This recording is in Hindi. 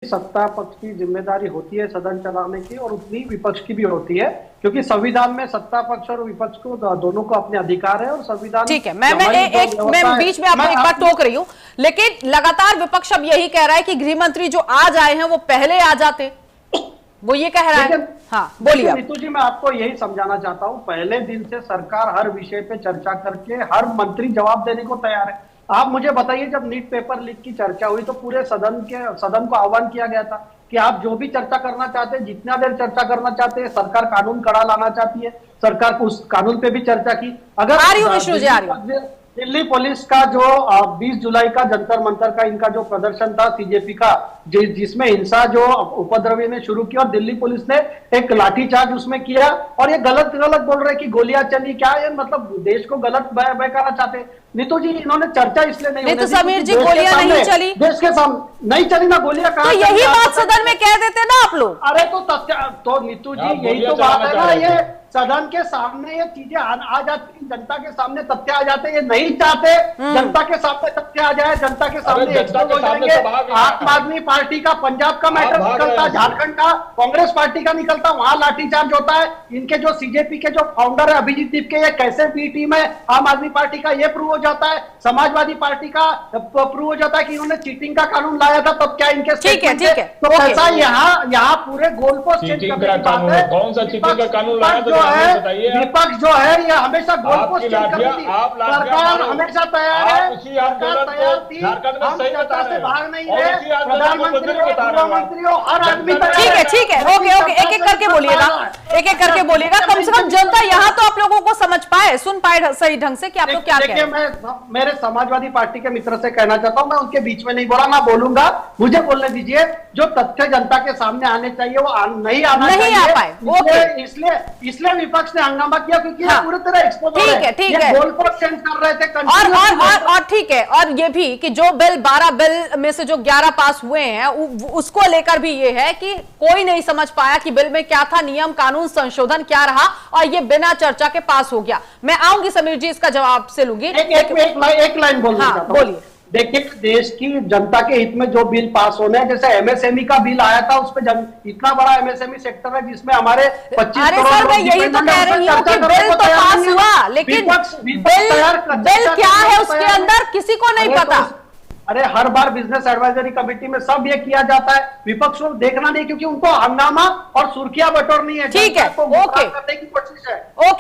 सत्ता पक्ष की जिम्मेदारी होती है सदन चलाने की और उतनी विपक्ष की भी होती है, क्योंकि संविधान में सत्ता पक्ष और विपक्ष को दोनों को अपने अधिकार है और संविधान। ठीक है, मैं बीच में आपको एक बार टोक रही हूं, लेकिन लगातार विपक्ष अब यही कह रहा है कि गृह मंत्री जो आज आए हैं वो पहले आ जाते, वो ये कह रहा है। हाँ बोलिए नीतू जी, मैं आपको यही समझाना चाहता हूं, पहले दिन से सरकार हर विषय पे चर्चा करके हर मंत्री जवाब देने को तैयार है। आप मुझे बताइए, जब नीट पेपर लीक की चर्चा हुई तो पूरे सदन को आह्वान किया गया था कि आप जो भी चर्चा करना चाहते हैं, जितना देर चर्चा करना चाहते हैं, सरकार कानून कड़ा लाना चाहती है, सरकार को उस कानून पे भी चर्चा की। अगर दिल्ली पुलिस का जो 20 जुलाई का जंतर मंतर का इनका जो प्रदर्शन था सीजेपी का, जिसमें हिंसा जो उपद्रवी ने शुरू किया और दिल्ली पुलिस ने एक लाठीचार्ज उसमें किया, और ये गलत बोल रहे कि गोलियां चली, क्या ये मतलब देश को गलत बहकाना चाहते। नीतू जी, इन्होंने चर्चा इसलिए नहीं तो समीर जी, गोलियां नहीं चली, देश के सामने नहीं चली ना गोलियां, तो यही बात सदन में कह देते ना आप लोग। अरे तो नीतू जी, यही तो बात है ना, ये सदन के सामने ये चीजें आ जाती, जनता के सामने तथ्य आ जाते, ये नहीं चाहते जनता के सामने तथ्य आ जाए, जनता के सामने एक्सपोज हो जाएंगे। आम आदमी पार्टी का पंजाब का मैटर निकलता, झारखंड का कांग्रेस पार्टी का निकलता, वहां लाठीचार्ज होता है। इनके जो सीजेपी के जो फाउंडर है अभिजीत दीप के, ये कैसे बी टीम है आम आदमी पार्टी का, ये प्रूव हो जाता है। समाजवादी पार्टी का प्रूव हो जाता है कि इन्होंने चीटिंग का कानून लाया था, तब क्या इनके ठीक है तो ऐसा यहाँ पूरे गोल पोस्ट चेंज करने की बात है। कौन सा चीटिंग का कानून लाया था? विपक्ष जो है ये हमेशा गोल पोस्ट चेंज करती थी, सरकार हमेशा तैयार है, सरकार तैयार थी, हम चर्चा से भाग नहीं रहे, प्रधानमंत्री हो, गृहमंत्री हो, हर आदमी ठीक है, ओके, एक एक करके बोलिएगा, कम से कम जनता यहाँ तो आप लोगों को समझ पाए, सुन पाए सही ढंग से कि आप लोग क्या कह रहे हैं। मैं मेरे समाजवादी पार्टी के मित्र से कहना चाहता हूं, मैं उनके बीच में नहीं बोला, मैं बोलूंगा, मुझे बोलने दीजिए। जो तथ्य जनता के सामने आने चाहिए वो नहीं आ पाए, इसलिए विपक्ष ने हंगामा किया, क्योंकि पूरी तरह एक्सपोज हो रहे हैं। ठीक है, गोल पोस्ट चेंज कर रहे थे और ठीक है, और ये भी कि जो बिल 12 बिल में से जो 11 पास हुए हैं उसको लेकर भी ये है कि कोई नहीं समझ पाया कि बिल में क्या था, नियम कानून संशोधन क्या रहा, और ये बिना चर्चा के पास हो गया। मैं आऊंगी समीर जी, इसका जवाब से लूंगी। एक लाइन बोलना चाहता हूं। बोलिए। देखिए, देश की जनता के हित में जो बिल पास होने हैं, जैसे एमएसएमई का बिल आया था, उस पे इतना बड़ा एमएसएमई सेक्टर है जिसमें हमारे 25 करोड़। सर, मैं यही तो कह रही हूँ कि बिल तो पास हुआ, लेकिन बिल क्या है उसके अंदर किसी को नहीं पता। अरे हर बार बिजनेस एडवाइजरी कमेटी में सब ये किया जाता है, विपक्ष को देखना नहीं, क्योंकि उनको हंगामा और सुर्खियां बटोरनी है। ठीक है, ओके, करने की कोशिश है। ओके,